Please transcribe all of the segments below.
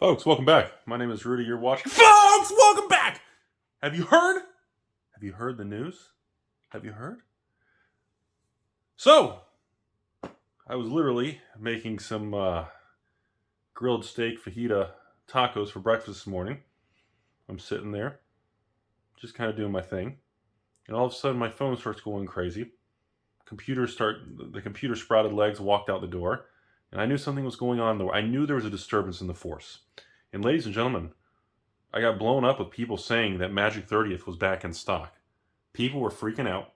Folks, welcome back. My name is Rudy. You're watching. Folks, welcome back! Have you heard? Have you heard the news? Have you heard? So, I was literally making some grilled steak fajita tacos for breakfast this morning. I'm sitting there, just kind of doing my thing. And all of a sudden, my phone starts going crazy. The computer sprouted legs, walked out the door. And I knew something was going on. I knew there was a disturbance in the force. And ladies and gentlemen, I got blown up with people saying that Magic 30th was back in stock. People were freaking out,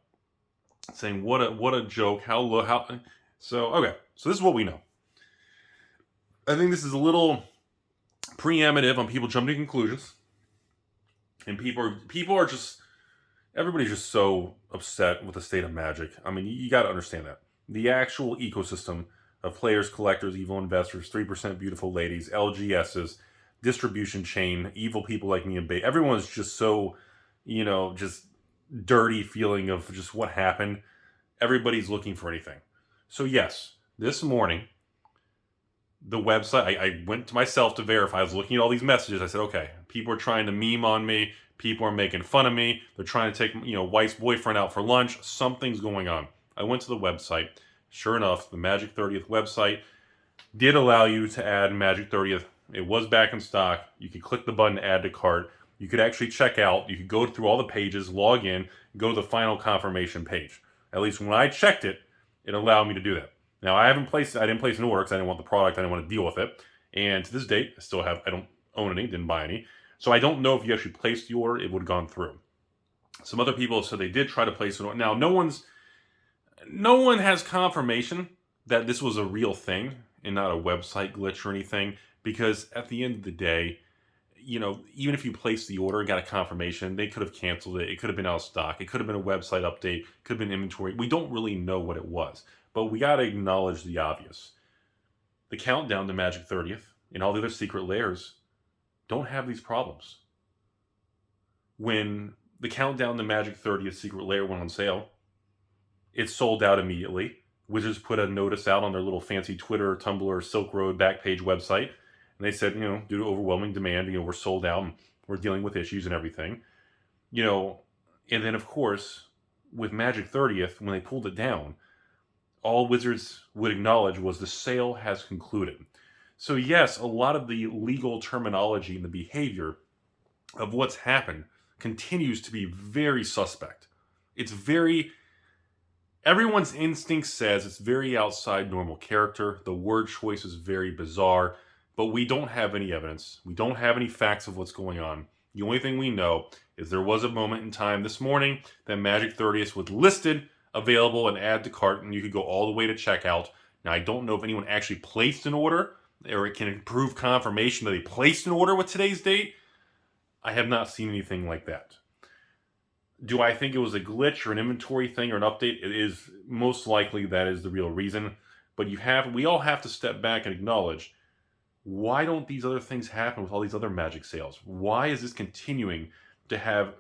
saying, what a joke, So this is what we know. I think this is a little preemptive on people jumping to conclusions. And everybody's just so upset with the state of Magic. I mean, you got to understand that. The actual ecosystem of players, collectors, evil investors, 3% beautiful ladies, LGSs, distribution chain, evil people like me and Bait. Everyone's just so, just dirty feeling of just what happened. Everybody's looking for anything. So yes, this morning, the website, I went to myself to verify. I was looking at all these messages. I said, okay, people are trying to meme on me. People are making fun of me. They're trying to take, wife's boyfriend out for lunch. Something's going on. I went to the website. Sure enough, the Magic 30th website did allow you to add Magic 30th. It was back in stock. You could click the button to add to cart. You could actually check out. You could go through all the pages, log in, go to the final confirmation page. At least when I checked it, it allowed me to do that. Now, I didn't place an order because I didn't want the product. I didn't want to deal with it. And to this date, I don't own any, didn't buy any. So I don't know if you actually placed the order, it would have gone through. Some other people said they did try to place an order. Now, no one has confirmation that this was a real thing and not a website glitch or anything, because at the end of the day, even if you placed the order and got a confirmation, they could have canceled it. It could have been out of stock. It could have been a website update. It could have been inventory. We don't really know what it was, but we got to acknowledge the obvious. The countdown to Magic 30th and all the other secret layers don't have these problems. When the countdown to Magic 30th secret layer went on sale, it sold out immediately. Wizards put a notice out on their little fancy Twitter, Tumblr, Silk Road backpage website. And they said, due to overwhelming demand, we're sold out and we're dealing with issues and everything. And then, of course, with Magic 30th, when they pulled it down, all Wizards would acknowledge was the sale has concluded. So yes, a lot of the legal terminology and the behavior of what's happened continues to be very suspect. Everyone's instinct says it's very outside normal character. The word choice is very bizarre, but we don't have any evidence. We don't have any facts of what's going on. The only thing we know is there was a moment in time this morning that Magic 30th was listed, available, and add to cart, and you could go all the way to checkout. Now, I don't know if anyone actually placed an order, or it can prove confirmation that they placed an order with today's date. I have not seen anything like that. Do I think it was a glitch or an inventory thing or an update? It is most likely that is the real reason. But we all have to step back and acknowledge, why don't these other things happen with all these other Magic sales? Why is this continuing to have,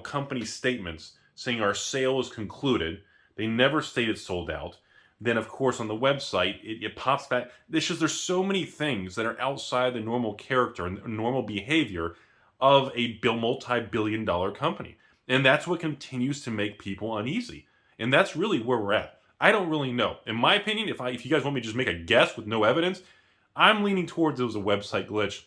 company statements saying our sale is concluded? They never stated sold out. Then, of course, on the website, it pops back. There's so many things that are outside the normal character and normal behavior of a multi-billion-dollar company. And that's what continues to make people uneasy. And that's really where we're at. I don't really know. In my opinion, if you guys want me to just make a guess with no evidence, I'm leaning towards it was a website glitch,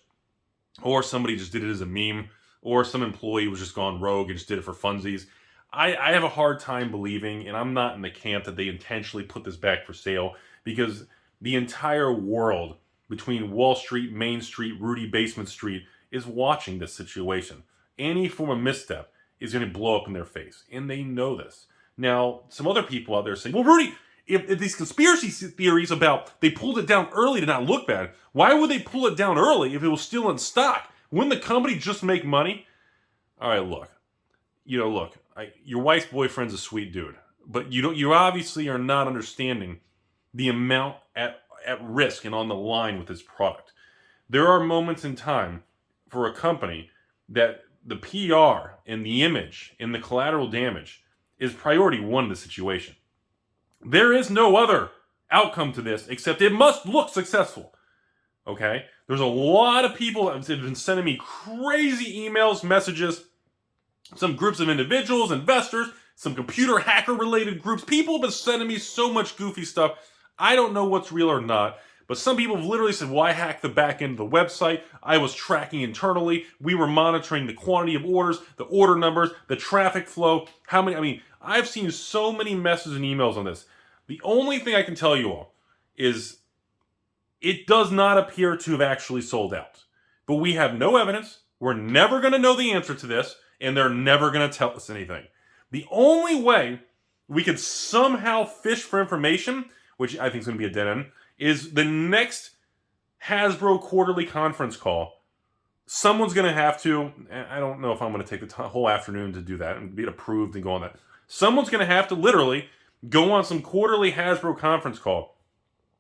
or somebody just did it as a meme, or some employee was just gone rogue and just did it for funsies. I have a hard time believing, and I'm not in the camp that they intentionally put this back for sale, because the entire world between Wall Street, Main Street, Rudy Basement Street is watching this situation. Any form of misstep is going to blow up in their face, and they know this. Now, some other people out there saying, well, Rudy, if these conspiracy theories about they pulled it down early to not look bad, why would they pull it down early if it was still in stock? Wouldn't the company just make money? All right, look. Your wife's boyfriend's a sweet dude, but you obviously are not understanding the amount at risk and on the line with this product. There are moments in time for a company that the PR and the image and the collateral damage is priority one in the situation. There is no other outcome to this except it must look successful. Okay? There's a lot of people that have been sending me crazy emails, messages, some groups of individuals, investors, some computer hacker related groups. People have been sending me so much goofy stuff. I don't know what's real or not. But some people have literally said, well, I hacked the back end of the website. I was tracking internally. We were monitoring the quantity of orders, the order numbers, the traffic flow. I've seen so many messages and emails on this. The only thing I can tell you all is it does not appear to have actually sold out. But we have no evidence. We're never going to know the answer to this, and they're never going to tell us anything. The only way we could somehow fish for information, which I think is going to be a dead end, is the next Hasbro quarterly conference call. Someone's going to have to, I don't know if I'm going to take the whole afternoon to do that and get approved and go on that. Someone's going to have to literally go on some quarterly Hasbro conference call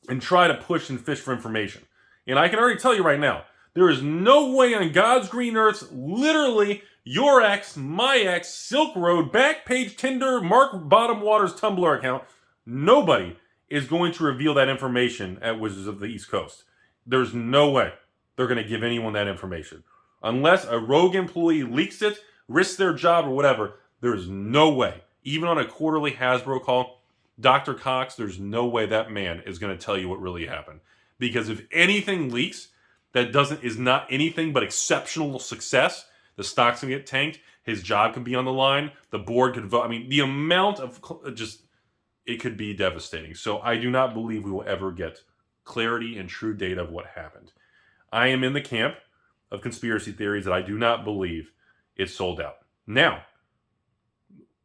and try to push and fish for information. And I can already tell you right now, there is no way on God's green earth, literally, your ex, my ex, Silk Road, Backpage, Tinder, Mark Bottom Waters Tumblr account, nobody is going to reveal that information at Wizards of the East Coast. There's no way they're going to give anyone that information. Unless a rogue employee leaks it, risks their job or whatever, there is no way. Even on a quarterly Hasbro call, Dr. Cox, there's no way that man is going to tell you what really happened. Because if anything leaks that is not anything but exceptional success, the stock's going to get tanked, his job could be on the line, the board could vote. The amount of it could be devastating. So I do not believe we will ever get clarity and true data of what happened. I am in the camp of conspiracy theories that I do not believe it sold out. Now,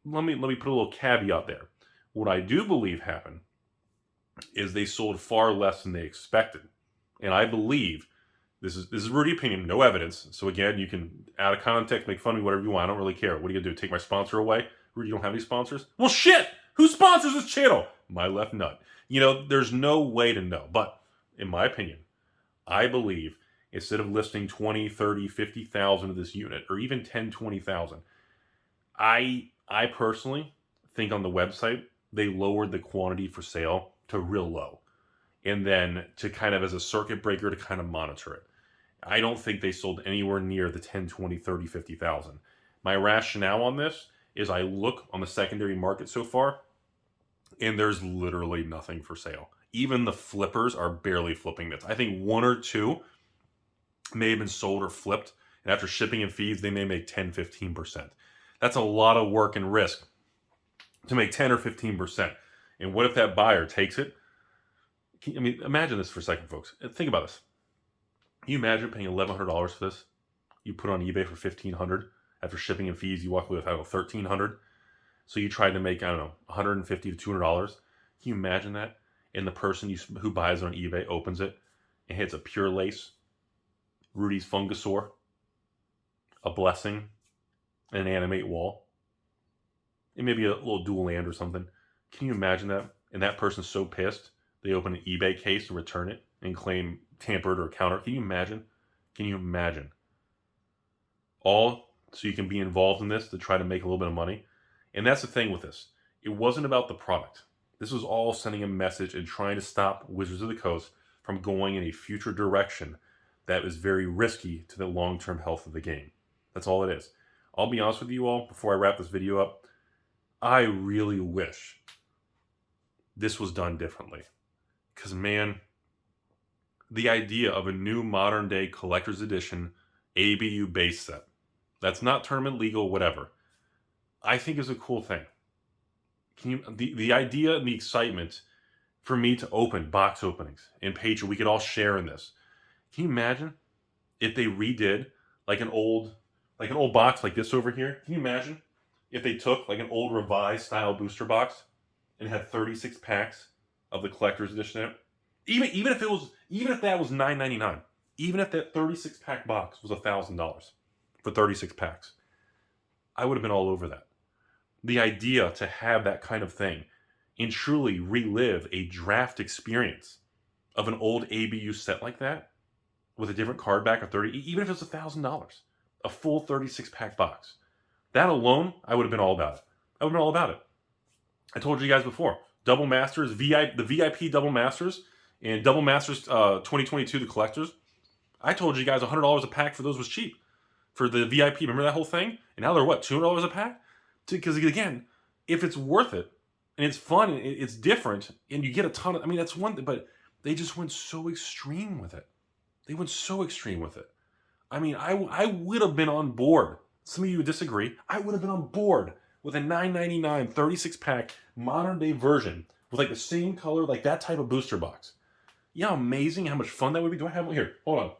let me put a little caveat there. What I do believe happened is they sold far less than they expected. And I believe, this is Rudy opinion, no evidence. So again, you can, out of context, make fun of me, whatever you want. I don't really care. What are you going to do, take my sponsor away? Rudy, you don't have any sponsors? Well, shit! Who sponsors this channel? My left nut. There's no way to know. But in my opinion, I believe instead of listing 20, 30, 50,000 of this unit, or even 10, 20,000, I personally think on the website, they lowered the quantity for sale to real low. And then to kind of as a circuit breaker to kind of monitor it. I don't think they sold anywhere near the 10, 20, 30, 50,000. My rationale on this is I look on the secondary market so far, and there's literally nothing for sale. Even the flippers are barely flipping this. I think one or two may have been sold or flipped, and after shipping and fees, they may make 10, 15%. That's a lot of work and risk to make 10 or 15%. And what if that buyer takes it? Imagine this for a second, folks. Think about this. Can you imagine paying $1,100 for this? You put it on eBay for $1,500. After shipping and fees, you walk away with, $1,300. So you tried to make, $150 to $200. Can you imagine that? And the person who buys it on eBay opens it and hits a pure lace, Rudy's Fungusaur, a blessing, and an animate wall, and maybe a little dual land or something. Can you imagine that? And that person's so pissed, they open an eBay case and return it and claim tampered or counter. Can you imagine? Can you imagine? All so you can be involved in this to try to make a little bit of money. And that's the thing with this. It wasn't about the product. This was all sending a message and trying to stop Wizards of the Coast from going in a future direction that is very risky to the long-term health of the game. That's all it is. I'll be honest with you all, before I wrap this video up, I really wish this was done differently. Because, man, the idea of a new modern-day collector's edition ABU base set, that's not tournament legal, whatever, I think is a cool thing. The idea and the excitement for me to open box openings and Patreon, we could all share in this. Can you imagine if they redid like an old box like this over here? Can you imagine if they took like an old revised style booster box and had 36 packs of the collector's edition in it? Even if that was $9.99, even if that 36 pack box was $1,000 for 36 packs, I would have been all over that. The idea to have that kind of thing and truly relive a draft experience of an old ABU set like that with a different card back of 30, even if it's $1,000, a full 36 pack box. That alone, I would have been all about it. I would have been all about it. I told you guys before, Double Masters, the VIP Double Masters And Double Masters 2022, the collectors, I told you guys $100 a pack for those was cheap. For the VIP, remember that whole thing? And now they're what, $200 a pack? Because again, if it's worth it, and it's fun, and it's different, and you get a ton of, I mean, that's one thing, but they just went so extreme with it. They went so extreme with it. I mean, I would have been on board. Some of you would disagree. I would have been on board with a $9.99 36-pack modern day version with like the same color, like that type of booster box. Yeah, amazing how much fun that would be. Do I have one here? Hold on.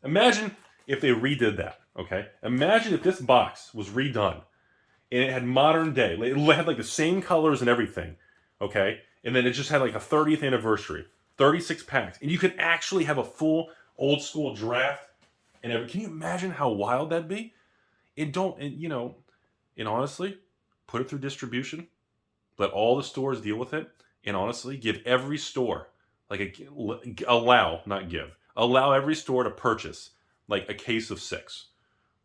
Imagine if they redid that, okay? Imagine if this box was redone and it had modern day. It had like the same colors and everything, okay? And then it just had like a 30th anniversary, 36 packs. And you could actually have a full old school draft and everything. Can you imagine how wild that'd be? And honestly, put it through distribution. Let all the stores deal with it. And honestly, give every store, allow every store to purchase like a case of 6.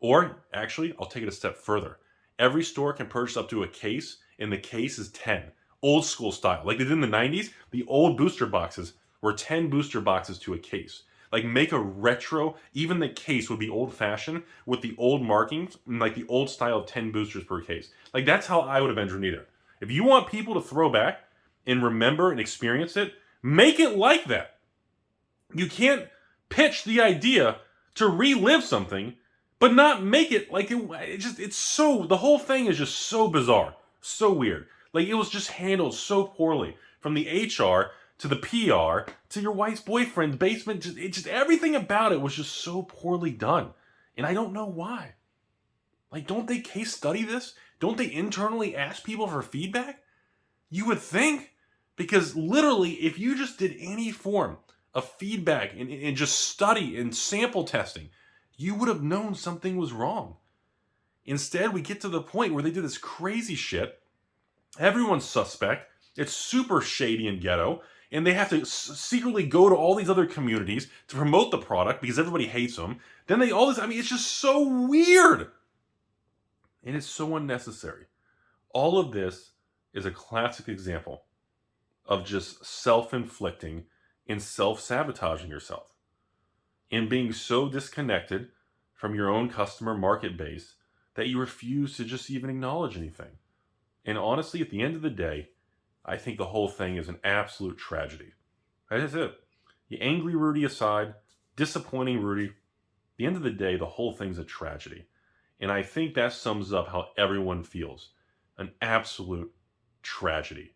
Or actually, I'll take it a step further. Every store can purchase up to a case, and the case is 10. Old school style. Like they did in the 90s, the old booster boxes were 10 booster boxes to a case. Like make a retro, even the case would be old fashioned with the old markings, and like the old style of 10 boosters per case. Like that's how I would have engineered it. If you want people to throw back and remember and experience it, make it like that. You can't pitch the idea to relive something, but not make it like the whole thing is just so bizarre, so weird. Like it was just handled so poorly from the HR to the PR to your wife's boyfriend's basement. Just everything about it was just so poorly done. And I don't know why. Like, don't they case study this? Don't they internally ask people for feedback? You would think, because literally, if you just did any form of feedback and just study and sample testing, you would have known something was wrong. Instead, we get to the point where they do this crazy shit. Everyone's suspect. It's super shady and ghetto. And they have to secretly go to all these other communities to promote the product because everybody hates them. Then it's just so weird. And it's so unnecessary. All of this is a classic example of just self-inflicting and self-sabotaging yourself. And being so disconnected from your own customer market base that you refuse to just even acknowledge anything. And honestly, at the end of the day, I think the whole thing is an absolute tragedy. That is it. The angry Rudy aside, disappointing Rudy, at the end of the day, the whole thing's a tragedy. And I think that sums up how everyone feels. An absolute tragedy.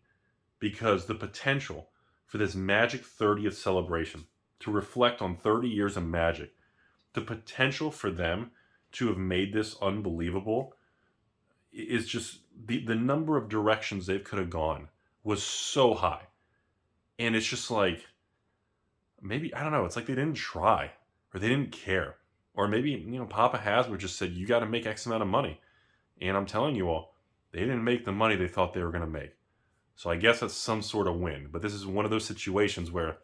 Because the potential for this Magic 30th celebration to reflect on 30 years of Magic, the potential for them to have made this unbelievable is just the number of directions they could have gone was so high. And it's just like, maybe, I don't know, it's like they didn't try or they didn't care. Or maybe, Papa Hasbro just said, you got to make X amount of money. And I'm telling you all, they didn't make the money they thought they were going to make. So I guess that's some sort of win. But this is one of those situations where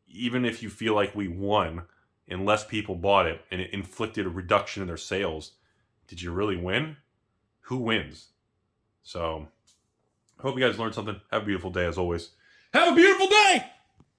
even if you feel like we won and less people bought it and it inflicted a reduction in their sales, did you really win? Who wins? So I hope you guys learned something. Have a beautiful day as always. Have a beautiful day!